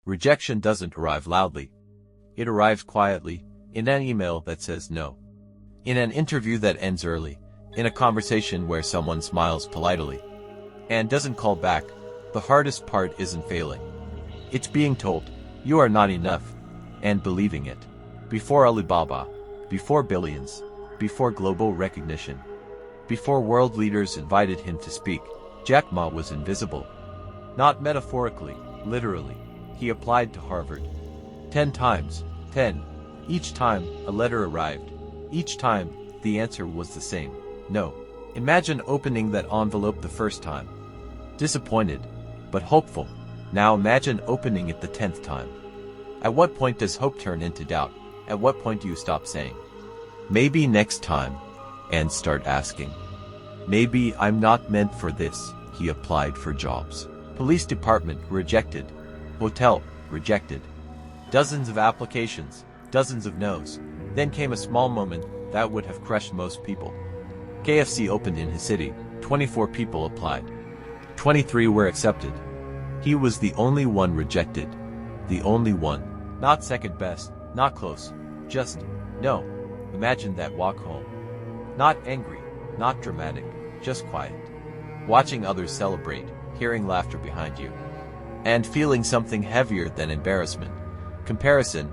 Rejection doesn't arrive loudly. It arrives quietly, in an email that says no. In an interview that ends early, in a conversation where someone smiles politely and doesn't call back. The hardest part isn't failing. It's being told, you are not enough, and believing it. Before Alibaba, before billions, before global recognition, before world leaders invited him to speak, Jack Ma was invisible. Not metaphorically, literally. He applied to Harvard. 10 times, 10. Each time, a letter arrived. Each time, the answer was the same, no. Imagine opening that envelope the first time. Disappointed, but hopeful. Now imagine opening it the 10th time. At what point does hope turn into doubt? At what point do you stop saying, maybe next time, and start asking, maybe I'm not meant for this? He applied for jobs. Police department, rejected. Hotel, rejected. Dozens of applications, dozens of no's. Then came a small moment that would have crushed most people. KFC opened in his city. 24 people applied. 23 were accepted. He was the only one rejected. The only one. Not second best, not close. Just, no. Imagine that walk home. Not angry, not dramatic, just quiet. Watching others celebrate, hearing laughter behind you. And feeling something heavier than embarrassment. Comparison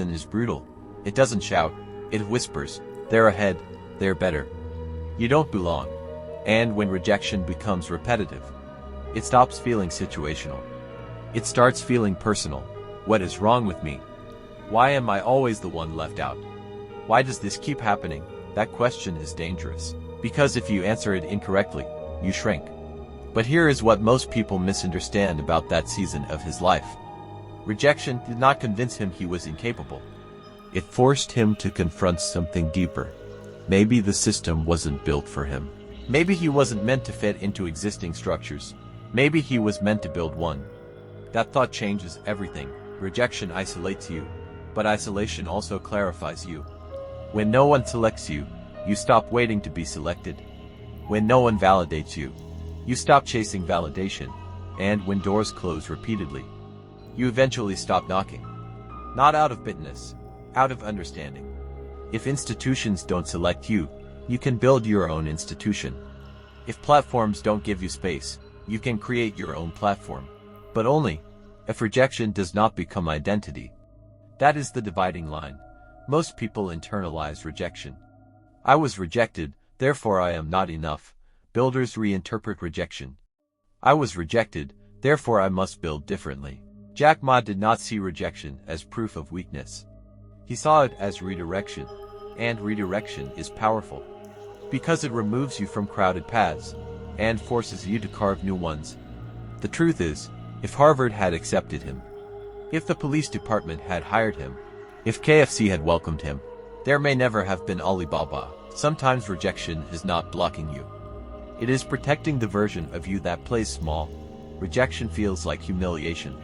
is brutal. It doesn't shout, it whispers, they're ahead, they're better. You don't belong. And when rejection becomes repetitive, it stops feeling situational. It starts feeling personal. What is wrong with me? Why am I always the one left out? Why does this keep happening? That question is dangerous. Because if you answer it incorrectly, you shrink. But here is what most people misunderstand about that season of his life. Rejection did not convince him he was incapable. It forced him to confront something deeper. Maybe the system wasn't built for him. Maybe he wasn't meant to fit into existing structures. Maybe he was meant to build one. That thought changes everything. Rejection isolates you, but isolation also clarifies you. When no one selects you, you stop waiting to be selected. When no one validates you, you stop chasing validation. And when doors close repeatedly, you eventually stop knocking. Not out of bitterness, out of understanding. If institutions don't select you, you can build your own institution. If platforms don't give you space, you can create your own platform. But only if rejection does not become identity. That is the dividing line. Most people internalize rejection. I was rejected, therefore I am not enough. Builders reinterpret rejection. I was rejected, therefore I must build differently. Jack Ma did not see rejection as proof of weakness. He saw it as redirection. And redirection is powerful. Because it removes you from crowded paths and forces you to carve new ones. The truth is, if Harvard had accepted him, if the police department had hired him, if KFC had welcomed him, there may never have been Alibaba. Sometimes rejection is not blocking you. It is protecting the version of you that plays small. Rejection feels like humiliation.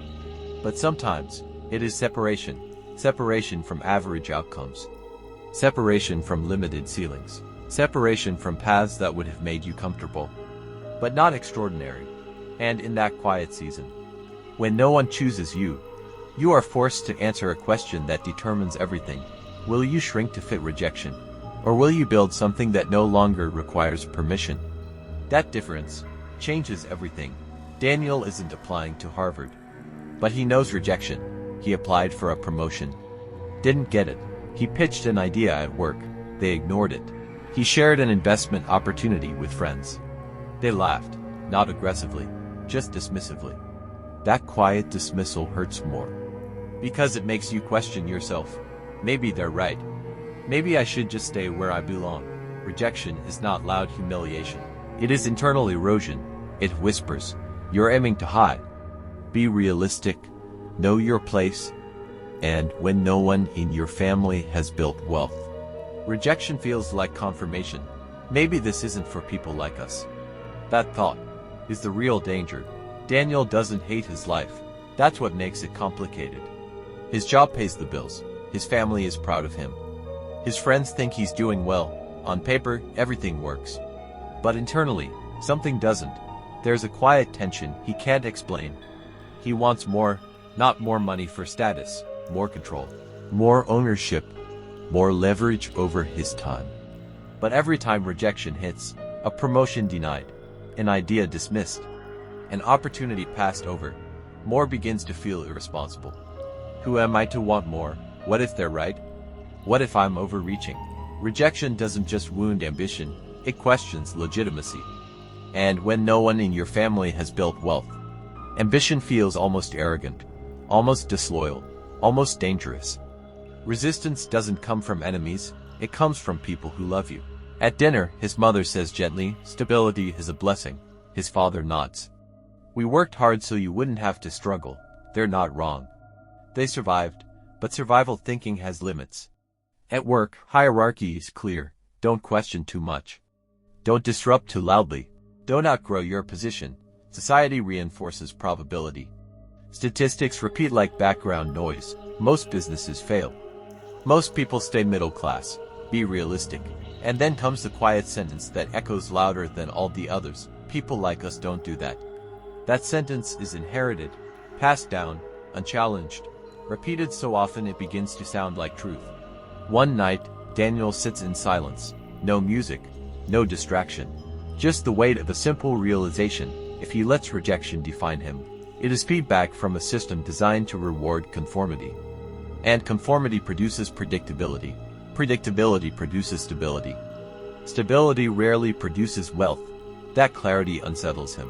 But sometimes, it is separation. Separation from average outcomes. Separation from limited ceilings. Separation from paths that would have made you comfortable, but not extraordinary. And in that quiet season, when no one chooses you, you are forced to answer a question that determines everything. Will you shrink to fit rejection? Or will you build something that no longer requires permission? That difference changes everything. Daniel isn't applying to Harvard, but he knows rejection. He applied for a promotion. Didn't get it. He pitched an idea at work. They ignored it. He shared an investment opportunity with friends. They laughed, not aggressively, just dismissively. That quiet dismissal hurts more. Because it makes you question yourself. Maybe they're right. Maybe I should just stay where I belong. Rejection is not loud humiliation. It is internal erosion. It whispers, you're aiming too high. Be realistic. Know your place. And when no one in your family has built wealth. Rejection feels like confirmation. Maybe this isn't for people like us. That thought is the real danger. Daniel doesn't hate his life. That's what makes it complicated. His job pays the bills. His family is proud of him. His friends think he's doing well. On paper, everything works. But internally, something doesn't. There's a quiet tension he can't explain. He wants more, Not more money for status, more control, more ownership, more leverage over his time. But every time rejection hits, a promotion denied, an idea dismissed, an opportunity passed over, more begins to feel irresponsible. Who am I to want more? What if they're right? What if I'm overreaching? Rejection doesn't just wound ambition, it questions legitimacy. And when no one in your family has built wealth, ambition feels almost arrogant, almost disloyal, almost dangerous. Resistance doesn't come from enemies, it comes from people who love you. At dinner, his mother says gently, "Stability is a blessing." His father nods. "We worked hard so you wouldn't have to struggle." They're not wrong. They survived, but survival thinking has limits. At work, hierarchy is clear. Don't question too much. Don't disrupt too loudly. Don't outgrow your position. Society reinforces probability. Statistics repeat like background noise. Most businesses fail. Most people stay middle class. Be realistic. And then comes the quiet sentence that echoes louder than all the others. People like us don't do that. That sentence is inherited, passed down, unchallenged, repeated so often it begins to sound like truth. One night, Daniel sits in silence. No music, no distraction. Just the weight of a simple realization. If he lets rejection define him, it is feedback from a system designed to reward conformity. And conformity produces predictability. Predictability produces stability. Stability rarely produces wealth. That clarity unsettles him.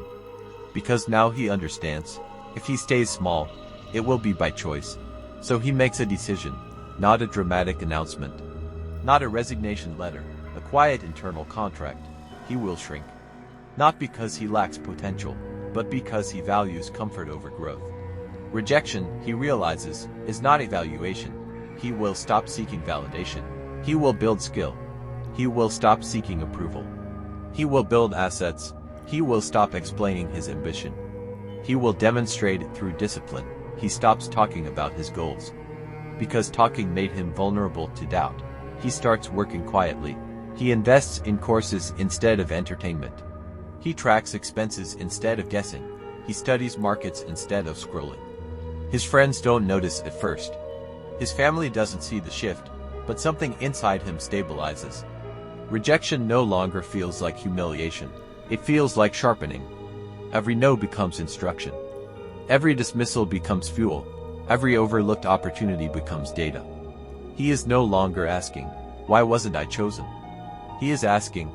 Because now he understands, if he stays small, it will be by choice. So he makes a decision, not a dramatic announcement. Not a resignation letter, a quiet internal contract. He will shrink. Not because he lacks potential, but because he values comfort over growth. Rejection, he realizes, is not evaluation. He will stop seeking validation. He will build skill. He will stop seeking approval. He will build assets. He will stop explaining his ambition. He will demonstrate it through discipline. He stops talking about his goals. Because talking made him vulnerable to doubt. He starts working quietly. He invests in courses instead of entertainment. He tracks expenses instead of guessing. He studies markets instead of scrolling. His friends don't notice at first. His family doesn't see the shift, but something inside him stabilizes. Rejection no longer feels like humiliation. It feels like sharpening. Every no becomes instruction. Every dismissal becomes fuel. Every overlooked opportunity becomes data. He is no longer asking, "Why wasn't I chosen?" He is asking,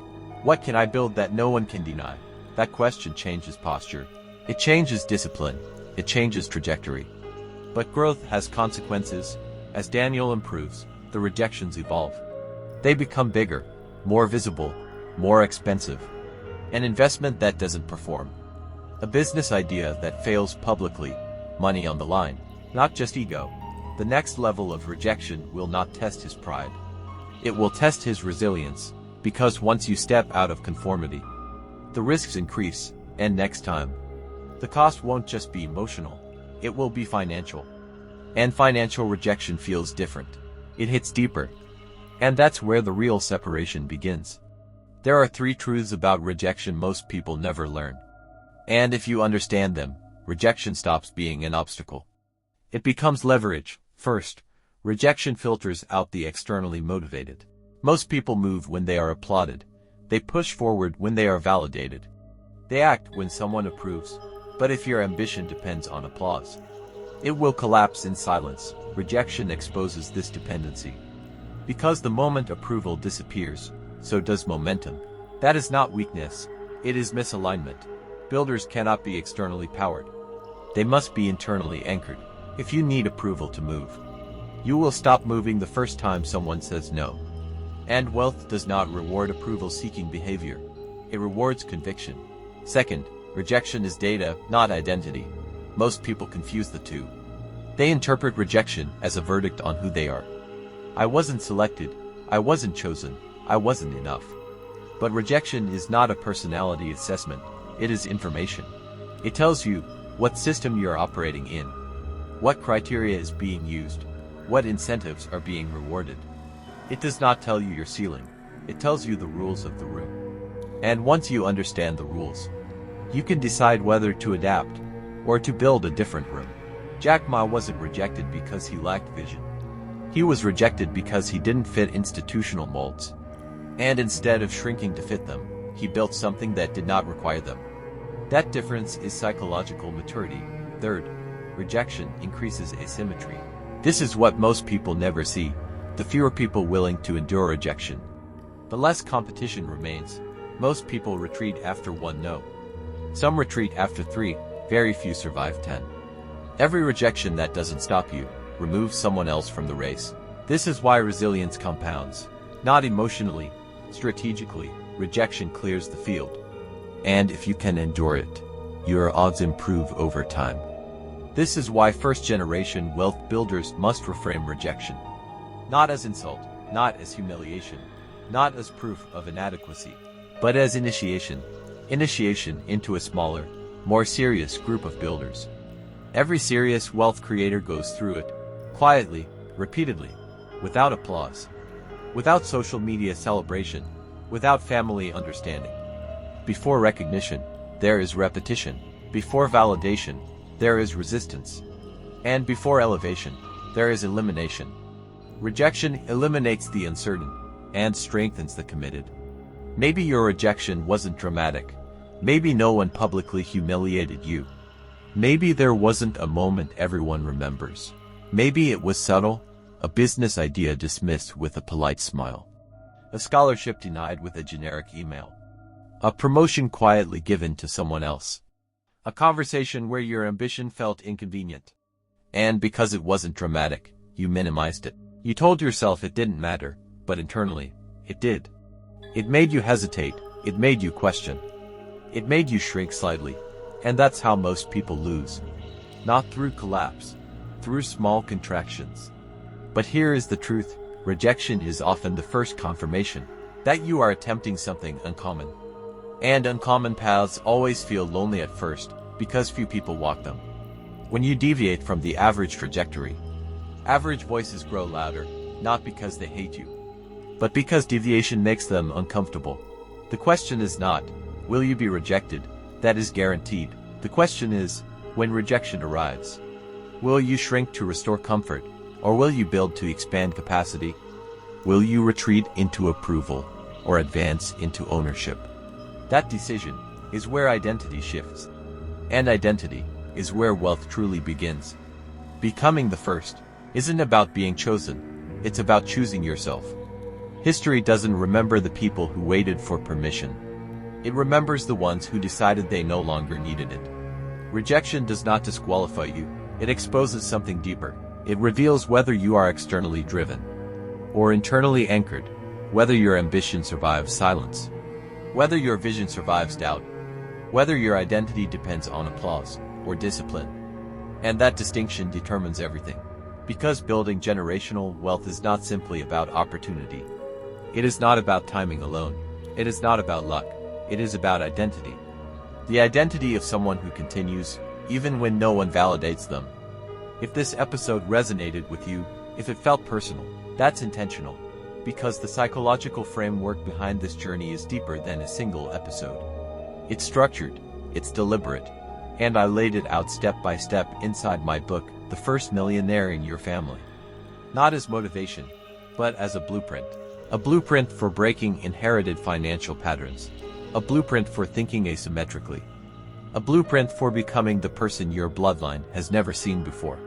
"What can I build that no one can deny?" That question changes posture. It changes discipline. It changes trajectory. But growth has consequences. As Daniel improves, the rejections evolve. They become bigger, more visible, more expensive. An investment that doesn't perform. A business idea that fails publicly. Money on the line, not just ego. The next level of rejection will not test his pride. It will test his resilience, because once you step out of conformity, the risks increase, and next time, the cost won't just be emotional, it will be financial. And financial rejection feels different. It hits deeper. And that's where the real separation begins. There are 3 truths about rejection most people never learn. And if you understand them, rejection stops being an obstacle. It becomes leverage. First, rejection filters out the externally motivated. Most people move when they are applauded. They push forward when they are validated. They act when someone approves. But if your ambition depends on applause, it will collapse in silence. Rejection exposes this dependency. Because the moment approval disappears, so does momentum. That is not weakness. It is misalignment. Builders cannot be externally powered. They must be internally anchored. If you need approval to move, you will stop moving the first time someone says no. And wealth does not reward approval-seeking behavior. It rewards conviction. Second, rejection is data, not identity. Most people confuse the two. They interpret rejection as a verdict on who they are. I wasn't selected, I wasn't chosen, I wasn't enough. But rejection is not a personality assessment, it is information. It tells you what system you're operating in, what criteria is being used, what incentives are being rewarded. It does not tell you your ceiling, it tells you the rules of the room. And once you understand the rules, you can decide whether to adapt or to build a different room. Jack Ma wasn't rejected because he lacked vision. He was rejected because he didn't fit institutional molds. And instead of shrinking to fit them, he built something that did not require them. That difference is psychological maturity. Third, rejection increases asymmetry. This is what most people never see. The fewer people willing to endure rejection, the less competition remains. Most people retreat after 1 no. Some retreat after 3, very few survive 10. Every rejection that doesn't stop you removes someone else from the race. This is why resilience compounds. Not emotionally, strategically, rejection clears the field. And if you can endure it, your odds improve over time. This is why first-generation wealth builders must reframe rejection. Not as insult, not as humiliation, not as proof of inadequacy, but as initiation. Initiation into a smaller, more serious group of builders. Every serious wealth creator goes through it, quietly, repeatedly, without applause, without social media celebration, without family understanding. Before recognition, there is repetition. Before validation, there is resistance. And before elevation, there is elimination. Rejection eliminates the uncertain and strengthens the committed. Maybe your rejection wasn't dramatic. Maybe no one publicly humiliated you. Maybe there wasn't a moment everyone remembers. Maybe it was subtle, a business idea dismissed with a polite smile, a scholarship denied with a generic email, a promotion quietly given to someone else, a conversation where your ambition felt inconvenient. And because it wasn't dramatic, you minimized it. You told yourself it didn't matter, but internally, it did. It made you hesitate, it made you question. It made you shrink slightly. And that's how most people lose. Not through collapse, through small contractions. But here is the truth, rejection is often the first confirmation that you are attempting something uncommon. And uncommon paths always feel lonely at first, because few people walk them. When you deviate from the average trajectory, average voices grow louder, not because they hate you, but because deviation makes them uncomfortable. The question is not, will you be rejected? That is guaranteed. The question is, when rejection arrives, will you shrink to restore comfort, or will you build to expand capacity? Will you retreat into approval, or advance into ownership? That decision is where identity shifts. And identity is where wealth truly begins. Becoming the first isn't about being chosen, it's about choosing yourself. History doesn't remember the people who waited for permission. It remembers the ones who decided they no longer needed it. Rejection does not disqualify you, it exposes something deeper. It reveals whether you are externally driven or internally anchored, whether your ambition survives silence, whether your vision survives doubt, whether your identity depends on applause or discipline. And that distinction determines everything. Because building generational wealth is not simply about opportunity. It is not about timing alone. It is not about luck. It is about identity. The identity of someone who continues, even when no one validates them. If this episode resonated with you, if it felt personal, that's intentional. Because the psychological framework behind this journey is deeper than a single episode. It's structured, it's deliberate, and I laid it out step by step inside my book, The First Millionaire in Your Family. Not as motivation, but as a blueprint. A blueprint for breaking inherited financial patterns. A blueprint for thinking asymmetrically. A blueprint for becoming the person your bloodline has never seen before.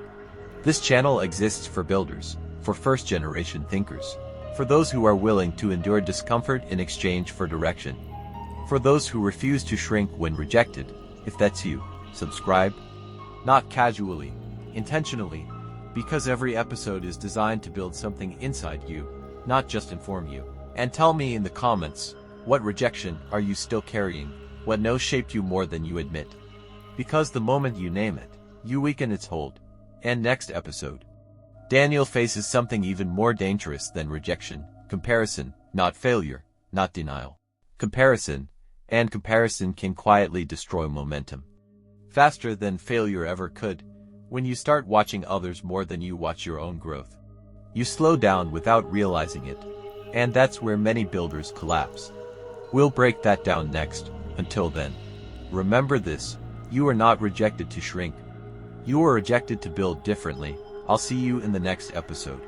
This channel exists for builders, for first-generation thinkers, for those who are willing to endure discomfort in exchange for direction, for those who refuse to shrink when rejected. If that's you, subscribe. Not casually, intentionally, because every episode is designed to build something inside you, not just inform you. And tell me in the comments, what rejection are you still carrying? What no shaped you more than you admit? Because the moment you name it, you weaken its hold. And next episode, Daniel faces something even more dangerous than rejection. Comparison, not failure, not denial. Comparison, and comparison can quietly destroy momentum. Faster than failure ever could. When you start watching others more than you watch your own growth, you slow down without realizing it. And that's where many builders collapse. We'll break that down next. Until then, remember this, you are not rejected to shrink. You were rejected to build differently. I'll see you in the next episode.